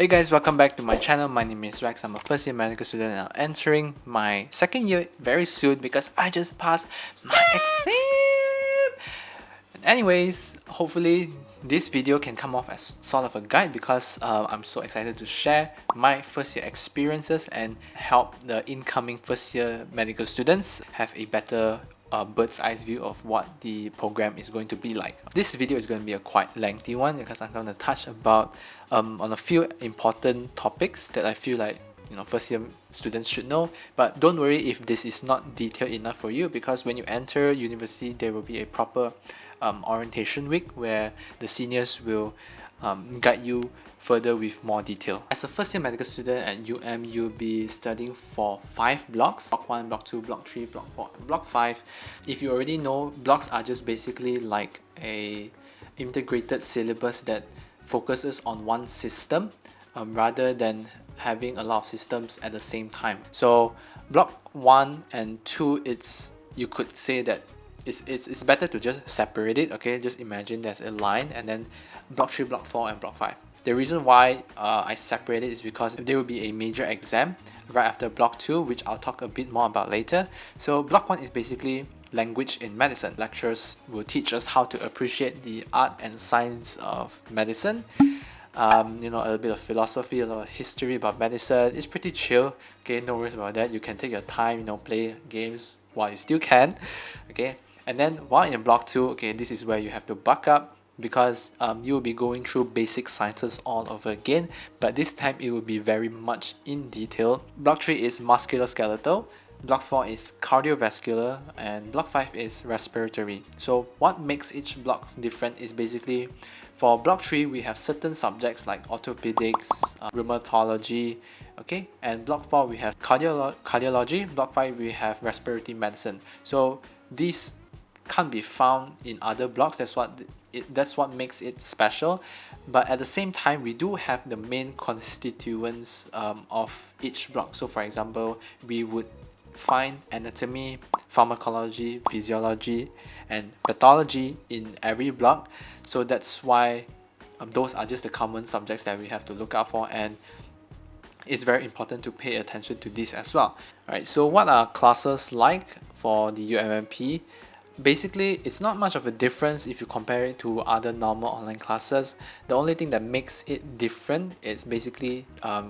Hey guys, welcome back to my channel. My name is Rex. I'm a first year medical student and I'm entering my second year very soon because I just passed my exam. Anyways, hopefully this video can come off as sort of a guide because I'm so excited to share my first year experiences and help the incoming first year medical students have a better bird's eye view of what the program is going to be like. This video is going to be a quite lengthy one because I'm going to touch about on a few important topics that I feel like first year students should know. But don't worry if this is not detailed enough for you, because when you enter university there will be a proper orientation week where the seniors will guide you further with more detail. As a first year medical student at UM, you'll be studying for 5 blocks: block 1, block 2, block 3, block 4, and block 5. If you already know, blocks are just basically like a integrated syllabus that focuses on one system rather than having a lot of systems at the same time. So block 1 and 2, you could say that it's better to just separate it. Okay, just imagine there's a line and then block 3, block 4, and block 5. The reason why I separate it is because there will be a major exam right after block 2, which I'll talk a bit more about later. So block 1 is basically language in medicine. Lecturers will teach us how to appreciate the art and science of medicine. A little bit of philosophy, a lot of history about medicine. It's pretty chill. Okay, no worries about that. You can take your time, play games while you still can. Okay, and then while in block 2, okay, this is where you have to buck up, because you will be going through basic sciences all over again, but this time it will be very much in detail. Block 3 is musculoskeletal, block 4 is cardiovascular, and block 5 is respiratory. So what makes each block different is basically, for block 3 we have certain subjects like orthopedics, rheumatology, okay, and block 4 we have cardiology, block 5 we have respiratory medicine. So these can't be found in other blocks. That's what makes it special. But at the same time, we do have the main constituents of each block. So for example, we would find anatomy, pharmacology, physiology, and pathology in every block. So that's why those are just the common subjects that we have to look out for, and it's very important to pay attention to this as well. Alright, so what are classes like for the UMMP? Basically, it's not much of a difference if you compare it to other normal online classes. The only thing that makes it different is basically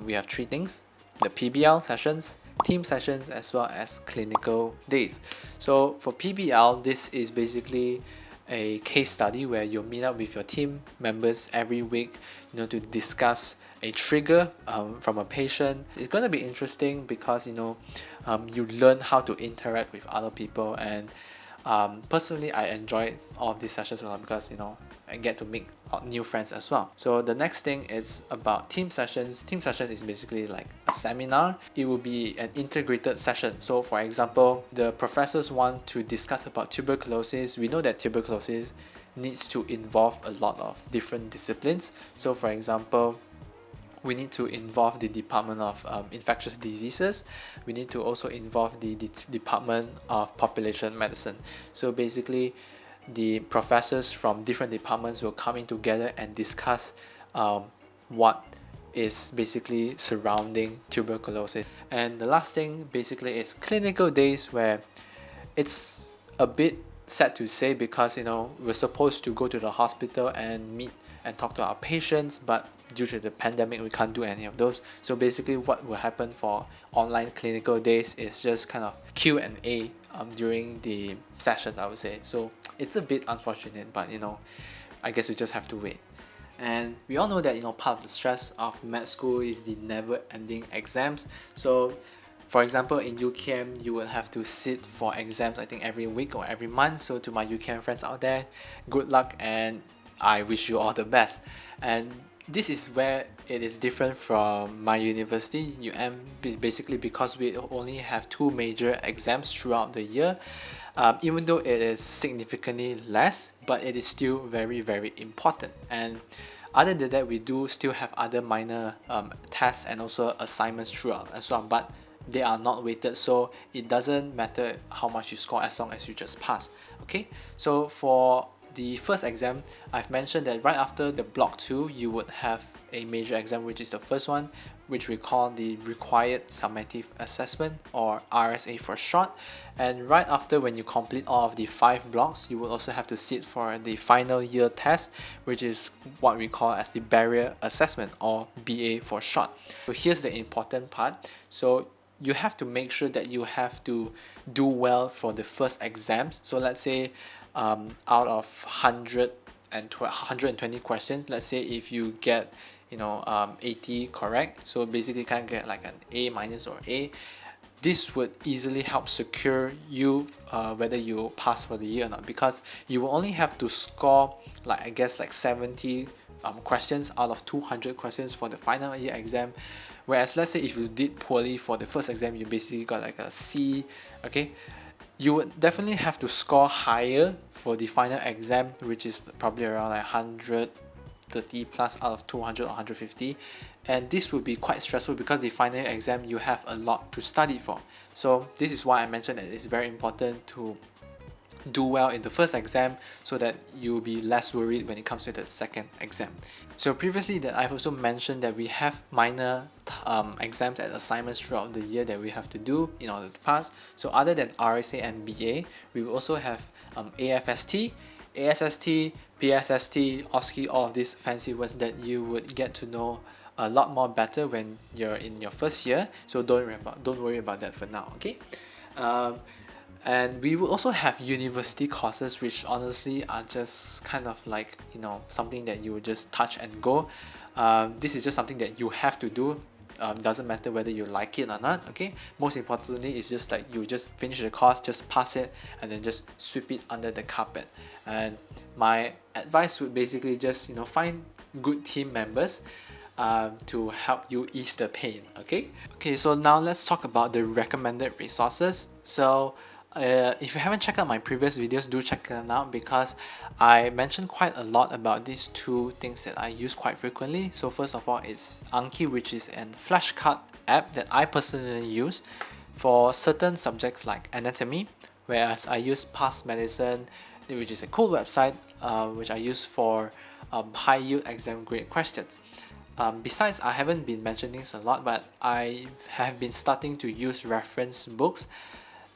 we have 3 things: the PBL sessions, team sessions, as well as clinical days. So for PBL, this is basically a case study where you'll meet up with your team members every week, to discuss a trigger from a patient. It's going to be interesting because you learn how to interact with other people, and personally I enjoy all of these sessions a lot because I get to make new friends as well. So the next thing is about team sessions. Team session is basically like a seminar. It will be an integrated session. So for example, the professors want to discuss about tuberculosis. We know that tuberculosis needs to involve a lot of different disciplines. So for example, we need to involve the Department of Infectious Diseases. We need to also involve the Department of Population Medicine. So basically, the professors from different departments will come in together and discuss what is basically surrounding tuberculosis. And the last thing basically is clinical days, where it's a bit sad to say because we're supposed to go to the hospital and meet and talk to our patients, but due to the pandemic we can't do any of those. So basically what will happen for online clinical days is just kind of Q&A during the sessions, I would say. So it's a bit unfortunate, but I guess we just have to wait. And we all know that part of the stress of med school is the never-ending exams. So for example, in UKM, you will have to sit for exams, I think every week or every month. So to my UKM friends out there, good luck, and I wish you all the best. And this is where it is different from my university, UM, is basically because we only have 2 major exams throughout the year. Even though it is significantly less, but it is still very, very important. And other than that, we do still have other minor tests and also assignments throughout as well, but they are not weighted, so it doesn't matter how much you score as long as you just pass. Okay, so for the first exam, I've mentioned that right after the block 2, you would have a major exam, which is the first one, which we call the Required Summative Assessment, or RSA for short. And right after, when you complete all of the 5 blocks, you will also have to sit for the final year test, which is what we call as the Barrier Assessment, or BA for short. So here's the important part. So you have to make sure that you have to do well for the first exams. So let's say out of 120 questions, let's say if you get 80 correct, so basically kind of get like an A minus or A, this would easily help secure you whether you pass for the year or not, because you will only have to score like, I guess, like 70 questions out of 200 questions for the final year exam. Whereas let's say if you did poorly for the first exam, you basically got like a C, okay, you would definitely have to score higher for the final exam, which is probably around like 130 plus out of 200 or 150. And this would be quite stressful because the final exam, you have a lot to study for. So this is why I mentioned that it's very important to do well in the first exam so that you'll be less worried when it comes to the second exam. So previously that I've also mentioned that we have minor exams and assignments throughout the year that we have to do in order to pass. So other than RSA and BA, we will also have AFST, ASST, PSST, OSCE, all of these fancy words that you would get to know a lot more better when you're in your first year. So don't worry about that for now, okay? And we will also have university courses, which honestly are just kind of like, something that you will just touch and go. This is just something that you have to do. Doesn't matter whether you like it or not, okay? Most importantly, it's just like you just finish the course, just pass it, and then just sweep it under the carpet. And my advice would basically just, find good team members to help you ease the pain, okay? Okay, so now let's talk about the recommended resources. So if you haven't checked out my previous videos, do check them out, because I mentioned quite a lot about these two things that I use quite frequently. So first of all, it's Anki, which is a flashcard app that I personally use for certain subjects like anatomy, whereas I use Past Medicine, which is a cool website which I use for high yield exam grade questions. Besides, I haven't been mentioning this a lot, but I have been starting to use reference books.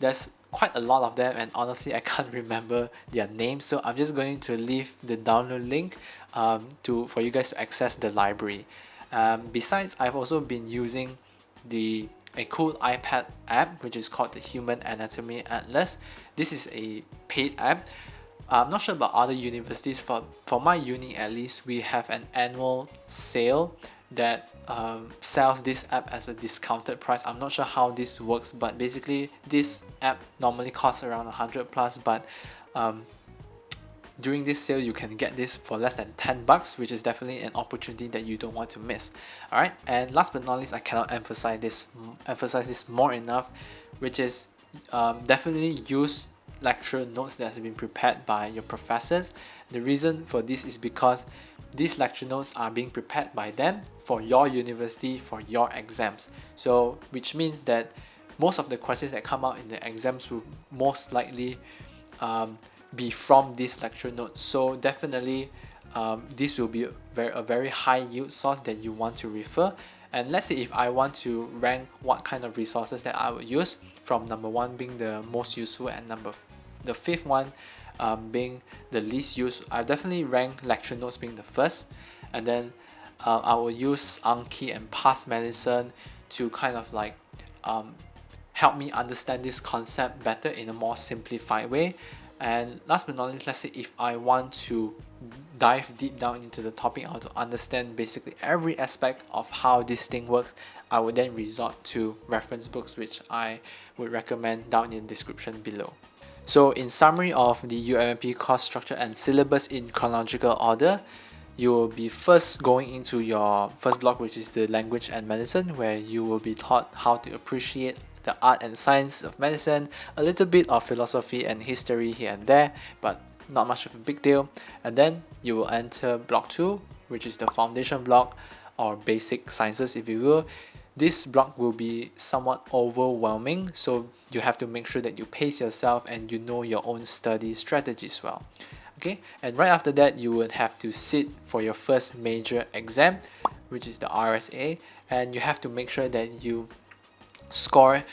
There's quite a lot of them, and honestly I can't remember their names, so I'm just going to leave the download link for you guys to access the library. Besides, I've also been using a cool iPad app which is called the Human Anatomy Atlas. This is a paid app. I'm not sure about other universities. For my uni at least, we have an annual sale that sells this app as a discounted price. I'm not sure how this works, but basically this app normally costs around 100 plus, but during this sale you can get this for less than $10, which is definitely an opportunity that you don't want to miss. Alright, and last but not least, I cannot emphasize this more enough, which is definitely use lecture notes that have been prepared by your professors. The reason for this is because these lecture notes are being prepared by them for your university, for your exams. So which means that most of the questions that come out in the exams will most likely be from these lecture notes. So definitely this will be a very high yield source that you want to refer. And let's say if I want to rank what kind of resources that I would use, from number 1 being the most useful and the 5th one being the least used, I definitely rank lecture notes being the first, and then I will use Anki and Past Medicine to kind of like help me understand this concept better in a more simplified way. And last but not least, let's say if I want to dive deep down into the topic, I want to understand basically every aspect of how this thing works, I would then resort to reference books, which I would recommend down in the description below. So in summary of the UMP course structure and syllabus in chronological order, you will be first going into your first block, which is the language and medicine, where you will be taught how to appreciate the art and science of medicine, a little bit of philosophy and history here and there, but not much of a big deal. And then you will enter block 2, which is the foundation block, or basic sciences if you will. This block will be somewhat overwhelming, so you have to make sure that you pace yourself and you know your own study strategies well. Okay, and right after that you would have to sit for your first major exam, which is the RSA, and you have to make sure that you score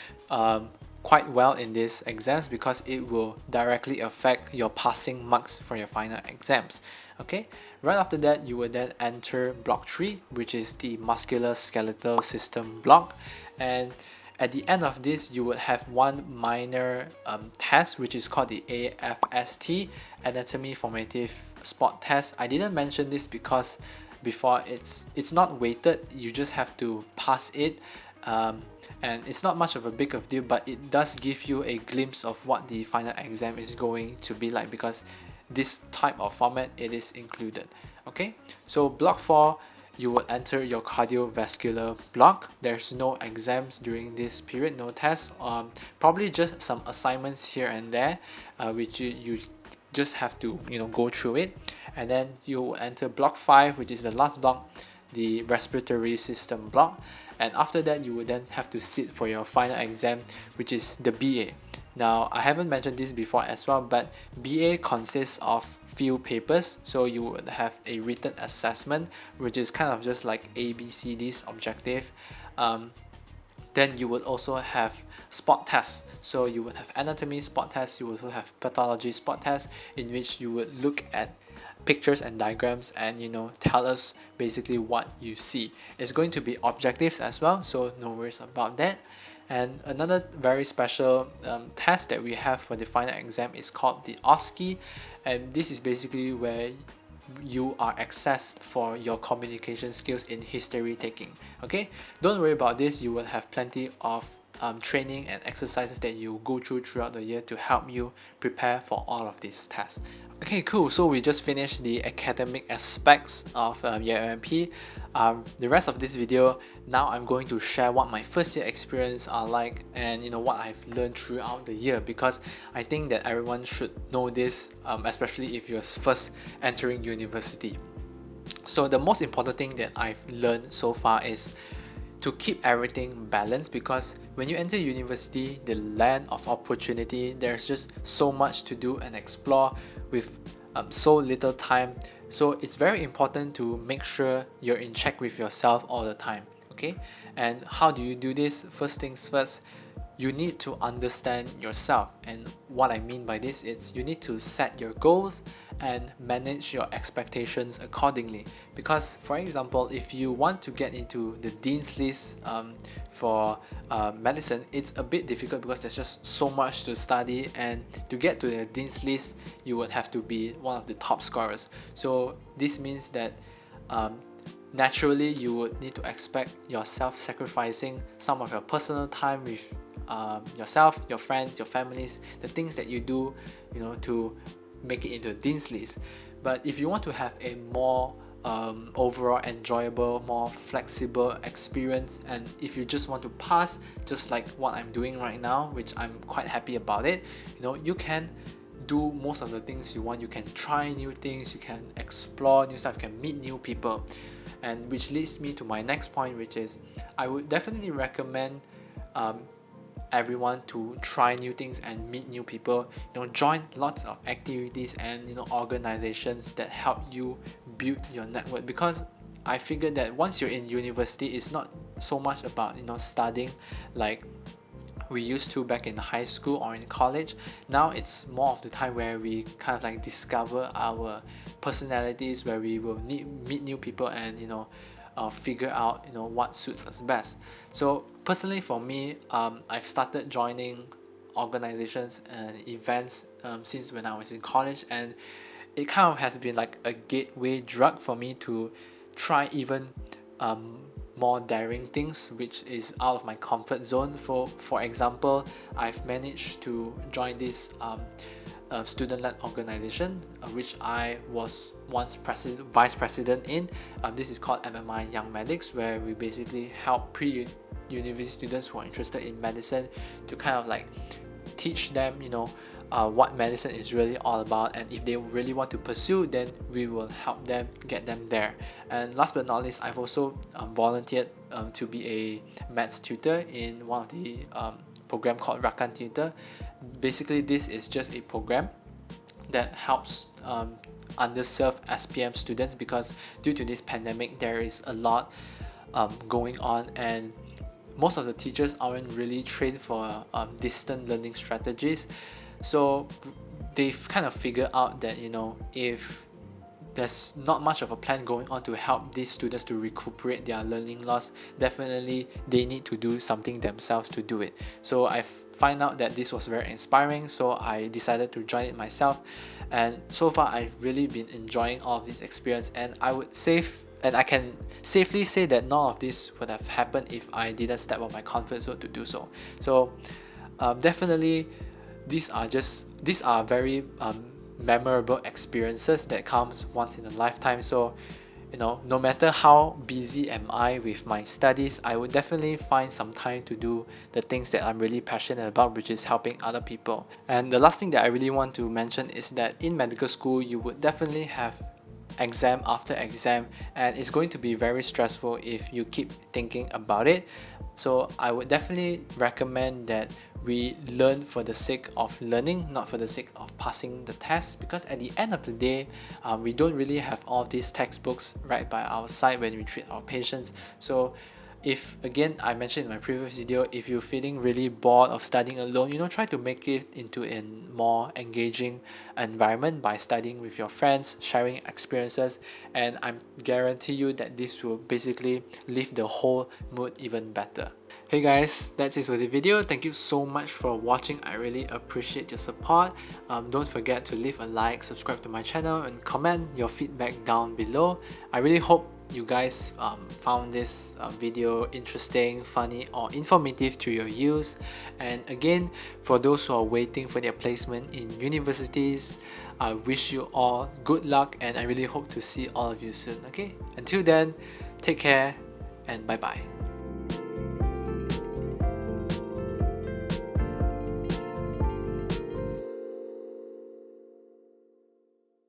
quite well in these exams because it will directly affect your passing marks for your final exams. Okay, right after that you will then enter block 3, which is the musculoskeletal system block, and at the end of this you would have one minor test, which is called the AFST, anatomy formative sport test. I didn't mention this because before it's not weighted, you just have to pass it, and it's not much of a big of deal, but it does give you a glimpse of what the final exam is going to be like, because this type of format it is included. Okay, so block 4 you will enter your cardiovascular block. There's no exams during this period, no tests, probably just some assignments here and there, which you just have to go through it. And then you will enter block 5, which is the last block, the respiratory system block, and after that you will then have to sit for your final exam, which is the BA. Now I haven't mentioned this before as well, but BA consists of few papers, so you would have a written assessment, which is kind of just like ABCD's objective. Then you would also have spot tests, so you would have anatomy spot tests, you would also have pathology spot tests, in which you would look at pictures and diagrams and tell us basically what you see. It's going to be objectives as well, so no worries about that. And another very special test that we have for the final exam is called the OSCE, and this is basically where you are assessed for your communication skills in history taking. Okay, don't worry about this, you will have plenty of training and exercises that you go through throughout the year to help you prepare for all of these tests. Okay, cool. So we just finished the academic aspects of year OMP. The rest of this video, now I'm going to share what my first year experience are like, and what I've learned throughout the year, because I think that everyone should know this, especially if you're first entering university. So the most important thing that I've learned so far is to keep everything balanced, because when you enter university, the land of opportunity, there's just so much to do and explore with so little time. So it's very important to make sure you're in check with yourself all the time. Okay, and how do you do this? First things first, you need to understand yourself, and what I mean by this is you need to set your goals and manage your expectations accordingly. Because for example, if you want to get into the dean's list for medicine, it's a bit difficult because there's just so much to study, and to get to the dean's list you would have to be one of the top scorers. So this means that naturally you would need to expect yourself sacrificing some of your personal time with yourself, your friends, your families, the things that you do to make it into the dean's list. But if you want to have a more overall enjoyable, more flexible experience, and if you just want to pass, just like what I'm doing right now, which I'm quite happy about it, you can do most of the things you want. You can try new things, you can explore new stuff, you can meet new people. And which leads me to my next point, which is I would definitely recommend everyone to try new things and meet new people. Join lots of activities and organizations that help you build your network, because I figured that once you're in university, it's not so much about studying like we used to back in high school or in college. Now it's more of the time where we kind of like discover our personalities, where we will meet new people and figure out what suits us best. So personally for me, I've started joining organizations and events since when I was in college, and it kind of has been like a gateway drug for me to try even more daring things, which is out of my comfort zone. For example, I've managed to join this student-led organization, which I was once vice president in. This is called MMI Young Medics, where we basically help pre-university students who are interested in medicine to kind of like teach them what medicine is really all about, and if they really want to pursue, then we will help them get them there. And last but not least, I've also volunteered to be a maths tutor in one of the program called Rakan Tutor. Basically, this is just a program that helps underserved SPM students, because due to this pandemic there is a lot going on, and most of the teachers aren't really trained for distant learning strategies. So they've kind of figured out that, you know, if there's not much of a plan going on to help these students to recuperate their learning loss, definitely they need to do something themselves to do it. So I find out that this was very inspiring, so I decided to join it myself, and so far I've really been enjoying all of this experience, and I can safely say that none of this would have happened if I didn't step on my comfort zone to do so. So definitely these are very memorable experiences that comes once in a lifetime. So, you know, no matter how busy am I with my studies, I would definitely find some time to do the things that I'm really passionate about, which is helping other people. And the last thing that I really want to mention is that in medical school, you would definitely have exam after exam, and it's going to be very stressful if you keep thinking about it. So I would definitely recommend that we learn for the sake of learning, not for the sake of passing the test, because at the end of the day, we don't really have all these textbooks right by our side when we treat our patients. So if, again, I mentioned in my previous video, if you're feeling really bored of studying alone, you know, try to make it into a more engaging environment by studying with your friends, sharing experiences, and I guarantee you that this will basically lift the whole mood even better. Hey guys, that's it for the video. Thank you so much for watching. I really appreciate your support. Don't forget to leave a like, subscribe to my channel, and comment your feedback down below. I really hope you guys found this video interesting, funny, or informative to your use. And again, for those who are waiting for their placement in universities, I wish you all good luck, and I really hope to see all of you soon. Okay, until then, take care and bye bye.